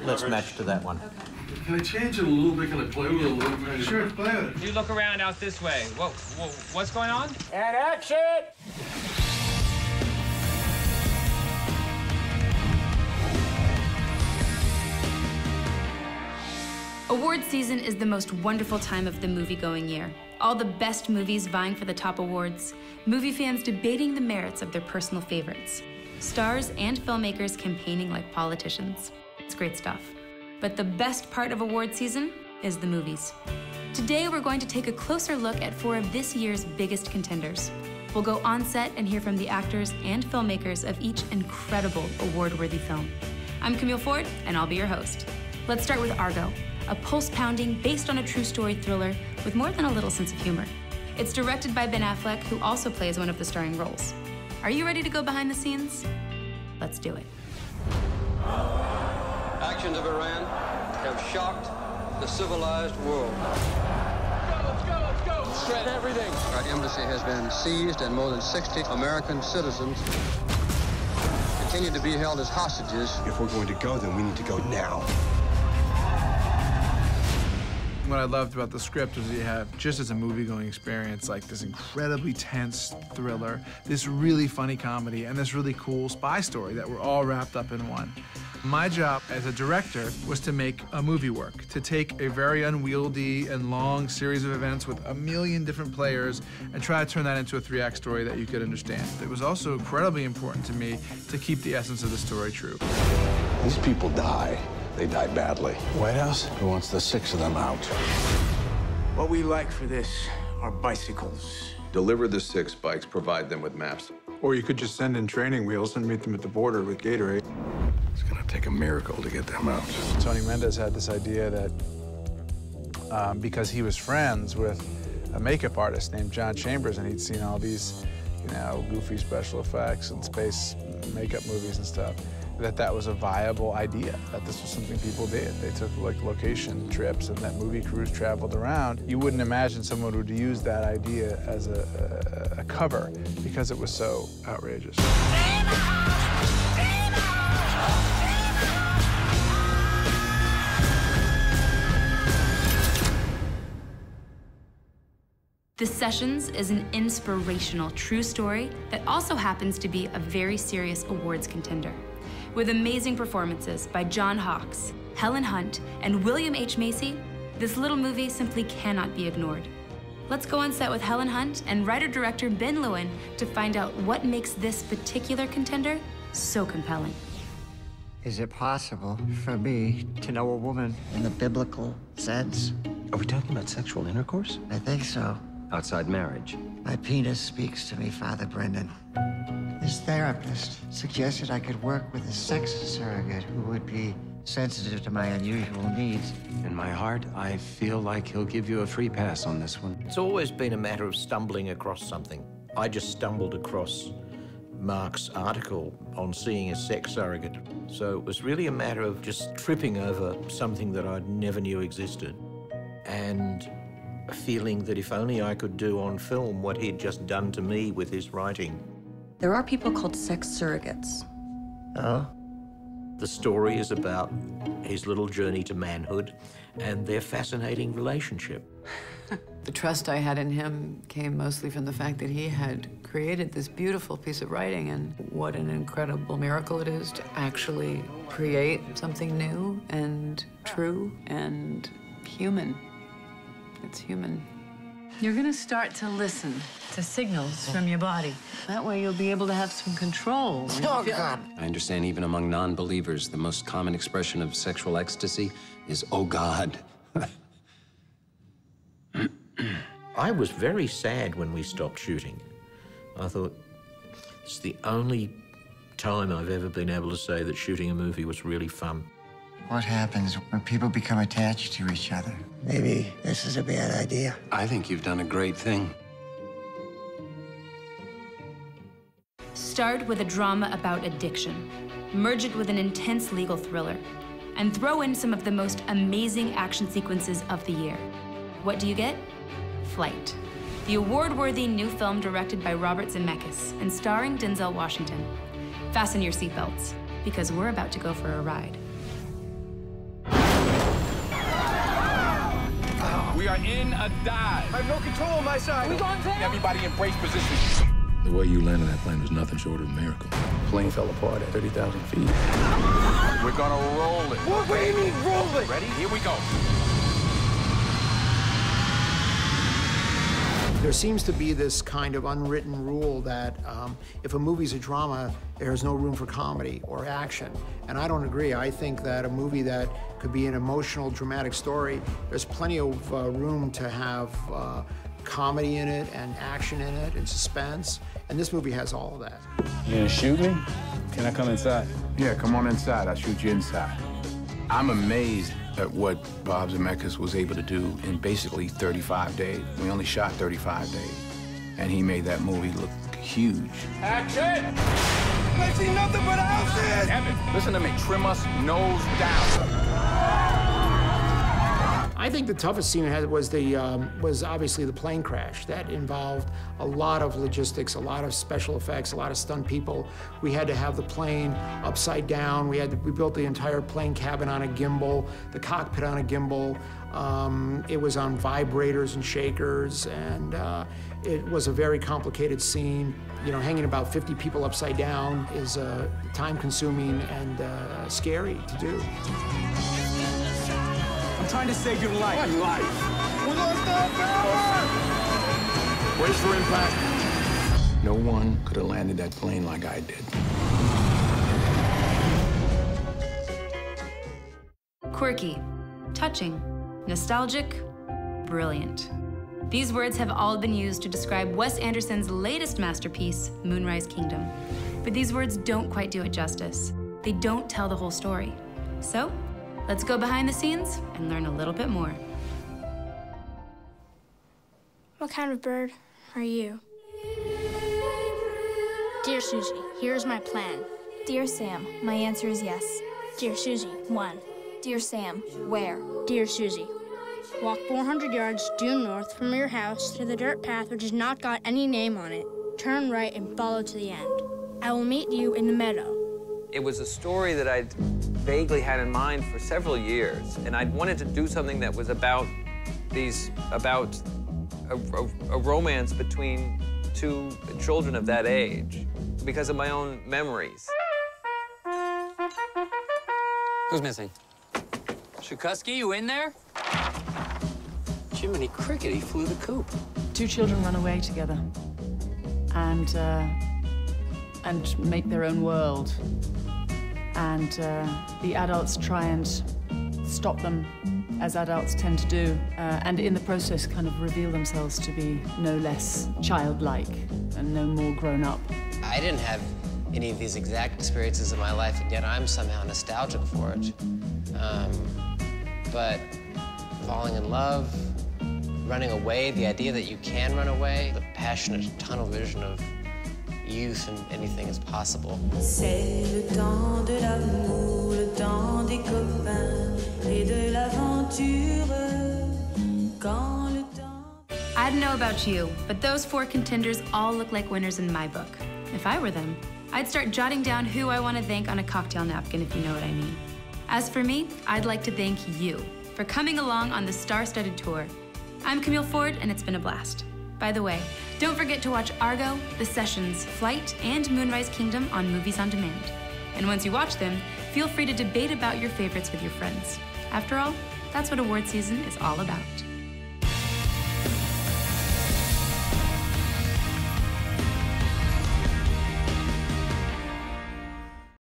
let's match to that one. Okay. Can I change it a little bit? Can I play with it a little bit? Sure, play with it. You look around out this way. What's going on? And action! Award season is the most wonderful time of the movie-going year. All the best movies vying for the top awards, movie fans debating the merits of their personal favorites, stars and filmmakers campaigning like politicians. It's great stuff. But the best part of award season is the movies. Today, we're going to take a closer look at 4 of this year's biggest contenders. We'll go on set and hear from the actors and filmmakers of each incredible award-worthy film. I'm Camille Ford, and I'll be your host. Let's start with Argo, a pulse-pounding, based on a true story thriller with more than a little sense of humor. It's directed by Ben Affleck, who also plays one of the starring roles. Are you ready to go behind the scenes? Let's do it. Actions of Iran have shocked the civilized world. Let's go! Shred everything. Our embassy has been seized and more than 60 American citizens continue to be held as hostages. If we're going to go, then we need to go now. What I loved about the script was you have, just as a movie-going experience, like this incredibly tense thriller, this really funny comedy, and this really cool spy story that were all wrapped up in one. My job as a director was to make a movie work, to take a very unwieldy and long series of events with a million different players and try to turn that into a 3-act story that you could understand. It was also incredibly important to me to keep the essence of the story true. These people die. They die badly. White House? Who wants the 6 of them out? What we like for this are bicycles. Deliver the 6 bikes, provide them with maps. Or you could just send in training wheels and meet them at the border with Gatorade. It's gonna take a miracle to get them out. Tony Mendez had this idea that because he was friends with a makeup artist named John Chambers, and he'd seen all these, goofy special effects and space makeup movies and stuff, that was a viable idea, that this was something people did. They took like location trips and that movie crews traveled around. You wouldn't imagine someone would use that idea as a cover because it was so outrageous. The Sessions is an inspirational true story that also happens to be a very serious awards contender. With amazing performances by John Hawkes, Helen Hunt, and William H. Macy, this little movie simply cannot be ignored. Let's go on set with Helen Hunt and writer-director Ben Lewin to find out what makes this particular contender so compelling. Is it possible for me to know a woman in the biblical sense? Are we talking about sexual intercourse? I think so. Outside marriage? My penis speaks to me, Father Brendan. This therapist suggested I could work with a sex surrogate who would be sensitive to my unusual needs. In my heart, I feel like he'll give you a free pass on this one. It's always been a matter of stumbling across something. I just stumbled across Mark's article on seeing a sex surrogate. So it was really a matter of just tripping over something that I never knew existed. And a feeling that if only I could do on film what he'd just done to me with his writing. There are people called sex surrogates. Oh? The story is about his little journey to manhood and their fascinating relationship. The trust I had in him came mostly from the fact that he had created this beautiful piece of writing, and what an incredible miracle it is to actually create something new and true and human. It's human. You're gonna start to listen to signals from your body. That way you'll be able to have some control. Oh, God. I understand even among non-believers, the most common expression of sexual ecstasy is, oh, God. I was very sad when we stopped shooting. I thought, it's the only time I've ever been able to say that shooting a movie was really fun. What happens when people become attached to each other? Maybe this is a bad idea. I think you've done a great thing. Start with a drama about addiction, merge it with an intense legal thriller, and throw in some of the most amazing action sequences of the year. What do you get? Flight, the award-worthy new film directed by Robert Zemeckis and starring Denzel Washington. Fasten your seatbelts, because we're about to go for a ride. We are in a dive. I have no control on my side. We going down? Everybody embrace position. The way you landed that plane was nothing short of a miracle. The plane fell apart at 30,000 feet. We're gonna roll it. What do you mean, roll it? Ready? Here we go. There seems to be this kind of unwritten rule that if a movie's a drama, there's no room for comedy or action. And I don't agree. I think that a movie that could be an emotional, dramatic story, there's plenty of room to have comedy in it and action in it and suspense. And this movie has all of that. You gonna shoot me? Can I come inside? Yeah, come on inside. I'll shoot you inside. I'm amazed at what Bob Zemeckis was able to do in basically 35 days. We only shot 35 days, and he made that movie look huge. Action! I see nothing but houses! Evan, listen to me. Trim us nose down. I think the toughest scene was obviously the plane crash. That involved a lot of logistics, a lot of special effects, a lot of stunt people. We had to have the plane upside down. We built the entire plane cabin on a gimbal, the cockpit on a gimbal. It was on vibrators and shakers, and it was a very complicated scene. You know, hanging about 50 people upside down is time-consuming and scary to do. I'm trying to save your life. What life? We're gonna stop power! Brace for impact. No one could have landed that plane like I did. Quirky, touching, nostalgic, brilliant. These words have all been used to describe Wes Anderson's latest masterpiece, Moonrise Kingdom. But these words don't quite do it justice. They don't tell the whole story. So, let's go behind the scenes and learn a little bit more. What kind of bird are you? Dear Susie, here's my plan. Dear Sam, my answer is yes. Dear Susie, 1. Dear Sam, where? Dear Susie, walk 400 yards due north from your house to the dirt path which has not got any name on it. Turn right and follow to the end. I will meet you in the meadow. It was a story that I'd vaguely had in mind for several years, and I'd wanted to do something that was about a romance between two children of that age because of my own memories. Who's missing? Shukusky, you in there? Jiminy Cricket, he flew the coop. Two children run away together and make their own world. And the adults try and stop them, as adults tend to do, and in the process kind of reveal themselves to be no less childlike and no more grown up. I didn't have any of these exact experiences in my life, and yet I'm somehow nostalgic for it. But falling in love, running away, the idea that you can run away, the passionate tunnel vision of youth and anything is possible. C'est le temps de l'amour, le temps des copains et de l'aventure. Quand le temps... I don't know about you, but those 4 contenders all look like winners in my book. If I were them, I'd start jotting down who I want to thank on a cocktail napkin, if you know what I mean. As for me, I'd like to thank you for coming along on this star-studded tour. I'm Camille Ford, and it's been a blast. By the way, don't forget to watch Argo, The Sessions, Flight, and Moonrise Kingdom on Movies on Demand. And once you watch them, feel free to debate about your favorites with your friends. After all, that's what award season is all about.